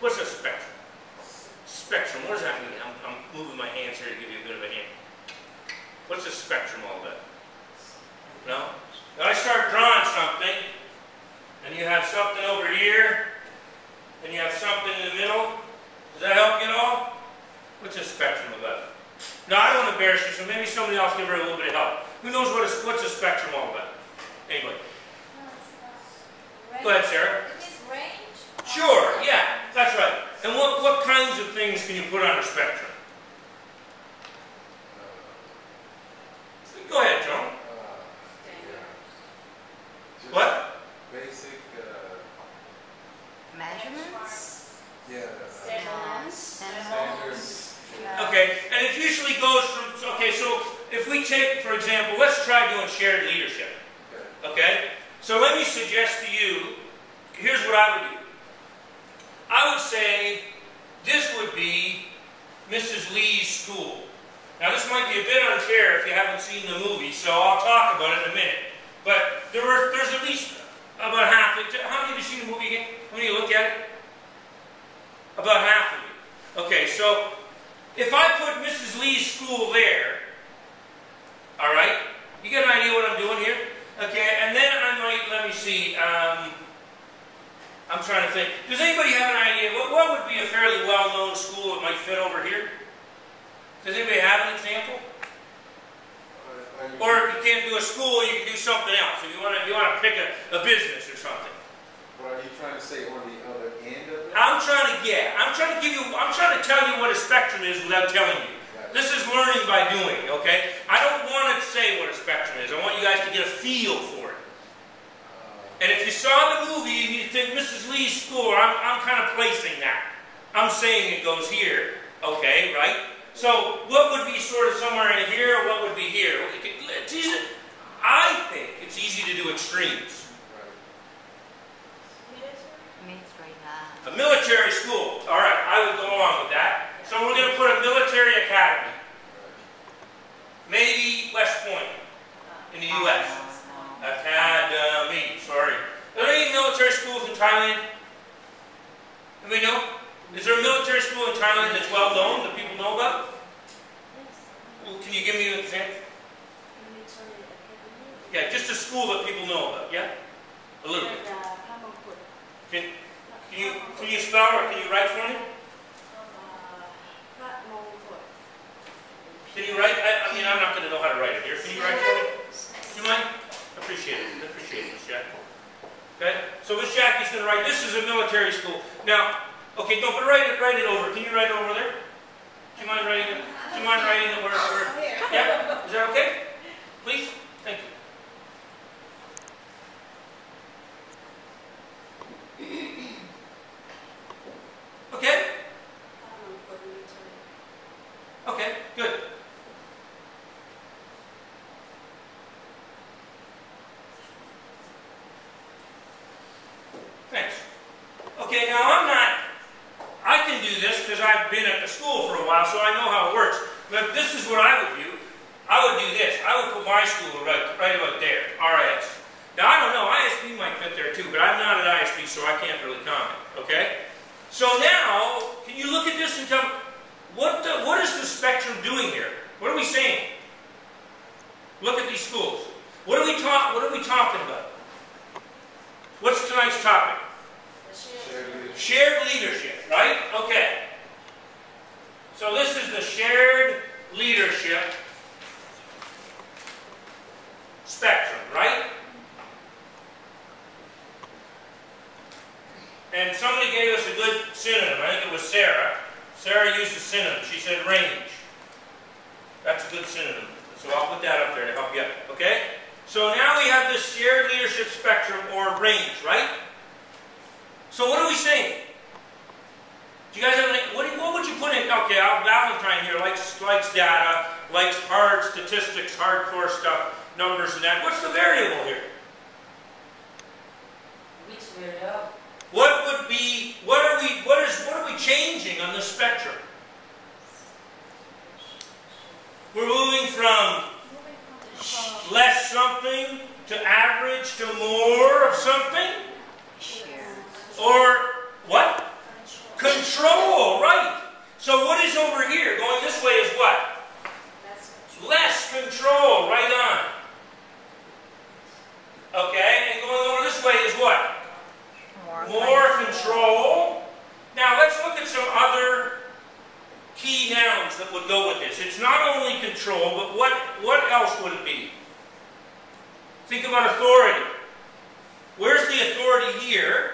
What's a spectrum? Spectrum, what does that mean? I'm moving my hands here to give you a bit of a hint. What's a spectrum all about? No? Now I start drawing something, and you have something over here, and you have something in the middle. Does that help you at all? What's a spectrum about? Now I don't want to embarrass you, so maybe somebody else give her a little bit of help. Who knows what's a spectrum all about? Anybody? Go ahead, Sarah. It is range? Sure, yeah, that's right. And what kinds of things can you put on a spectrum? Go ahead, Joan. What? Basic Measurements? standards. Okay, and it usually goes from, okay, so if we take, for example, let's try doing shared leadership. Okay? So let me suggest to you, here's what I would do. I would say this would be Mrs. Lee's school. Now this might be a bit unfair if you haven't seen the movie, so I'll talk about it in a minute. But there's at least about half. How many of you seen the movie again? How many of you looked at it? About half of you. Okay, so if I put Mrs. Lee's school there, all right, you get an idea what I'm doing here? Okay, and then I might, let me see, I'm trying to think. Does anybody have an idea? What would be a fairly well-known school that might fit over here? Does anybody have an example? Or if you can't do a school, you can do something else. If you want to pick a business or something. What are you trying to say on the other end of it? I'm trying to tell you what a spectrum is without telling you. This is learning by doing, okay? I don't want to say what a spectrum is. I want you guys to get a feel for it. And if you saw the movie and you think Mrs. Lee's school, I'm kind of placing that. I'm saying it goes here, okay, right? So what would be sort of somewhere in here, or what would be here? It's easy. I think it's easy to do extremes. A military school. All right, I would go along with that. So we're going to put a military academy. Maybe West Point in the U.S. Academy, sorry. Are there any military schools in Thailand? Anybody know? Is there a military school in Thailand that's well known, that people know about? Well, can you give me an example? Yeah, just a school that people know about, yeah? A little bit. Can you spell or can you write for me? Can you write? I mean, I'm not going to know how to write it here. Can you write for me? Do you mind? Appreciate it. Appreciate it, Miss Jackie. Okay? So Miss Jackie's going to write, this is a military school. Now, okay, no, but write it over. Can you write it over there? Do you mind writing it? Do you mind writing it where? Yeah? Is that okay? Please? Thank you. Okay? Okay, good. Thanks. Okay, now I can do this because I've been at the school for a while, so I know how it works. But this is what I would do. I would do this. I would put my school right about there, RIS. Now, I don't know, ISP might fit there too, but I'm not at ISP, so I can't really comment, okay? So now, can you look at this and tell me, what is the spectrum doing here? What are we saying? Look at these schools. What are we talking about? What's tonight's topic? Shared leadership, right? Okay. So this is the shared leadership spectrum, right? And somebody gave us a good synonym. I think it was Sarah. Sarah used a synonym. She said range. That's a good synonym. So I'll put that up there to help you out. Okay? So now we have this shared leadership spectrum, or range, right? So what are we saying? Do you guys have any, what would you put in? Okay, Valentine here likes data, likes hard statistics, hardcore stuff, numbers and that. What's the variable here? Which variable? What would be, what are we changing on this spectrum? We're moving from less something to average to more of something? Or what? Control, right. So what is over here? Going this way is what? Less control, right on. Okay, and going over this way is what? More control. Now let's look at some other key nouns that would go with this. It's not only control, but what else would it be? Think about authority. Where's the authority here?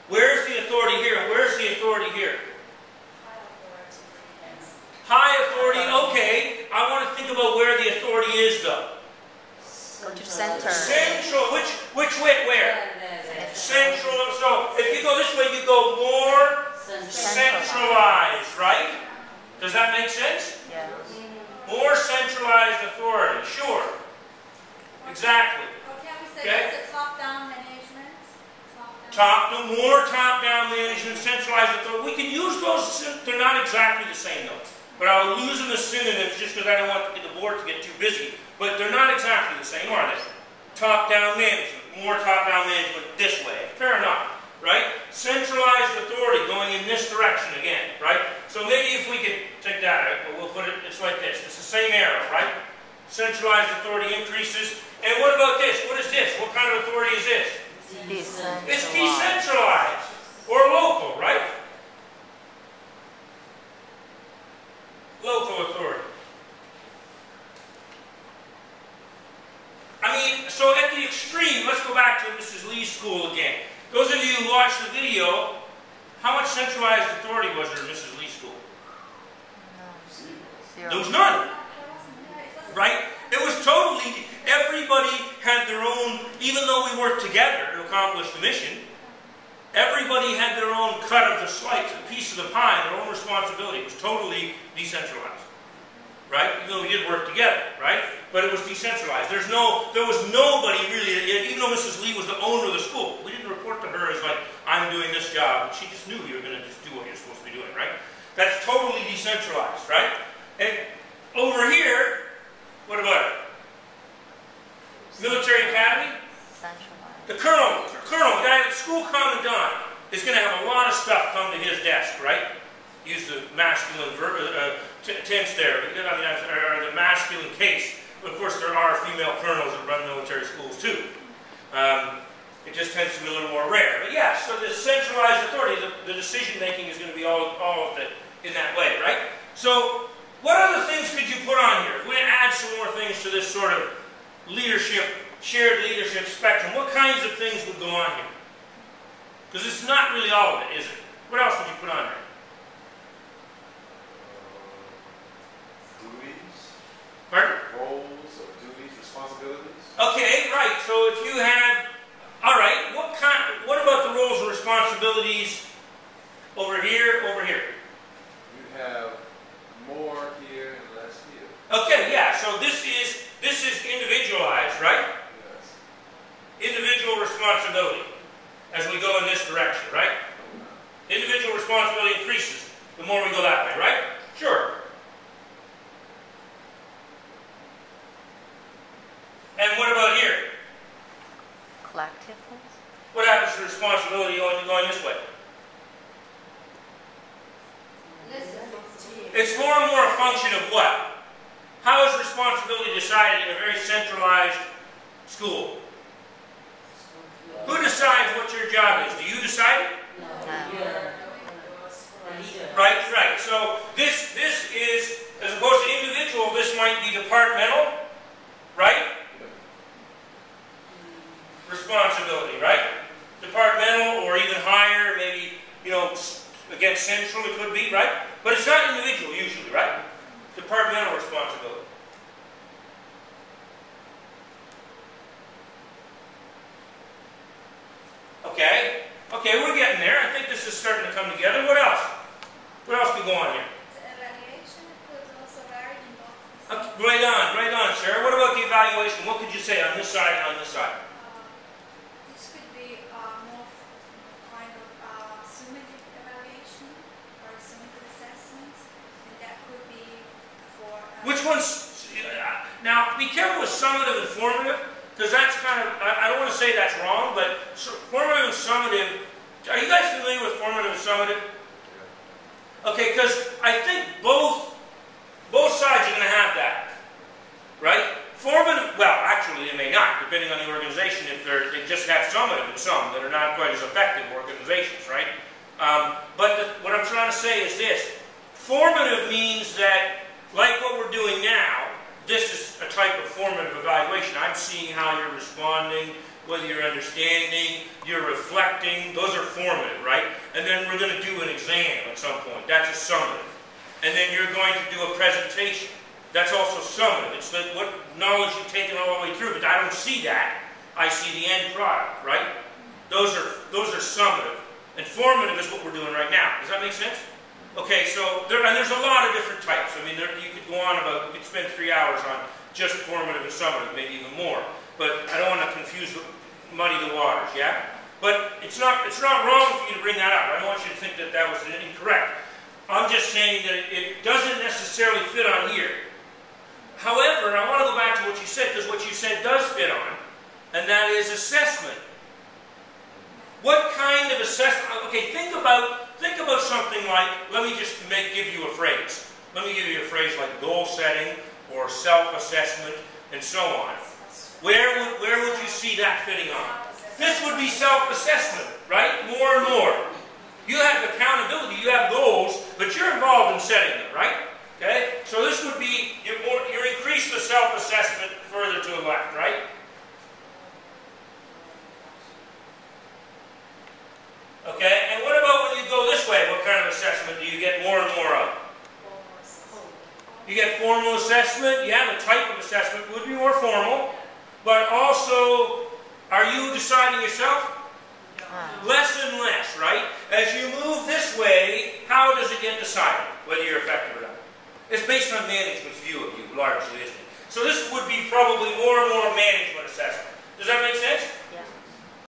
Where's the authority here? Where's the authority here? High authority, okay. I want to think about where the authority is though. Go to center. Central, which way, where? Central, so if you go this way, you go more centralized, right? Does that make sense? Yeah. More centralized authority, sure. Exactly. Okay, it's a top-down management. More top-down management, centralized authority. We can use those, they're not exactly the same though. But I'll use them as synonyms just because I don't want the board to get too busy. But they're not exactly the same, are they? Top-down management, more top-down management this way. Fair enough, right? Centralized authority going in this direction again, right? So maybe if we could take that out, but we'll put it, it's like this. It's the same arrow, right? Centralized authority increases. And what about this? What is this? What kind of authority is this? Decentralized. It's decentralized or local, right? Local authority. I mean, so at the extreme, let's go back to Mrs. Lee's school again. Those of you who watched the video, how much centralized authority was there in Mrs. Lee's school? Zero. There was none. Right? It was totally, everybody had their own, even though we worked together to accomplish the mission, everybody had their own cut of the slice, a piece of the pie, their own responsibility. It was totally decentralized. Right? Even though we did work together, right? But it was decentralized. There was nobody really, even though Mrs. Lee was the owner of the school, we didn't report to her as like, I'm doing this job. She just knew you were going to just do what you're supposed to be doing, right? That's totally decentralized, right? And over here, what about it? Military Academy? Centralized. The colonel, the school commandant is going to have a lot of stuff come to his desk, right? Use the masculine tense there, or the masculine case. But of course, there are female colonels that run military schools too. It just tends to be a little more rare. But yeah, so the centralized authority, the decision making is going to be all of it in that way, right? So, what other things could you put on here? If we're going to add some more things to this sort of leadership, shared leadership spectrum, what kinds of things would go on here? Because it's not really all of it, is it? What else would you put on here? Duties, Pardon? roles, or duties, responsibilities. Okay, right. So if you had, all right, what about the roles and responsibilities over here, over here? You have more here and less here. Okay, yeah. So this is individualized, right? Yes. Individual responsibility as we go in this direction, right? Individual responsibility increases the more we go that way, right? Sure. And what about here? Collective. What happens to responsibility going this way? It's more and more a function of what? How is responsibility decided in a very centralized school? Who decides what your job is? Do you decide it? Right. So this is, as opposed to individual, this might be departmental, right? Responsibility, right? Departmental or even higher, maybe, again, central it could be, right? But it's not individual usually, right? Departmental responsibility. Okay, we're getting there. I think this is starting to come together. What else? What else could go on here? Evaluation could also vary in both. Right on, Sarah. What about the evaluation? What could you say on this side and on this side? This could be more kind of summative evaluation or summative assessments, and that could be for. Which one's? Now, be careful with summative and formative, because that's kind of, I don't want to say that's wrong, but formative and summative, are you guys familiar with formative and summative? Yes. Okay, because I think both sides are going to have that, right? Formative, well, actually they may not, depending on the organization, if they just have summative and some that are not quite as effective organizations, right? What I'm trying to say is this. Formative means that, like what we're doing now, this is a type of formative evaluation. I'm seeing how you're responding, whether you're understanding, you're reflecting. Those are formative, right? And then we're going to do an exam at some point. That's a summative. And then you're going to do a presentation. That's also summative. It's what knowledge you've taken all the way through, but I don't see that. I see the end product, right? Those are summative. And formative is what we're doing right now. Does that make sense? Okay, so there's a lot of different types. I mean, you could go on about, you could spend 3 hours on just formative and summative, maybe even more. But I don't want to muddy the waters, yeah? But it's not wrong for you to bring that up. I don't want you to think that that was incorrect. I'm just saying that it doesn't necessarily fit on here. However, I want to go back to what you said, because what you said does fit on, and that is assessment. What kind of assessment? Okay, think about something like, let me just give you a phrase. Let me give you a phrase like goal setting or self-assessment and so on. Where would you see that fitting on? This would be self-assessment, right? More and more. You have accountability, you have goals, but you're involved in setting them, right? Okay? So this would be, you increase the self-assessment further to the left, right? Okay, and what about when you go this way? What kind of assessment do you get more and more of? You get formal assessment. Yeah, the type of assessment would be more formal. But also, are you deciding yourself? Less and less, right? As you move this way, how does it get decided, whether you're effective or not? It's based on management's view of you, largely, isn't it? So this would be probably more and more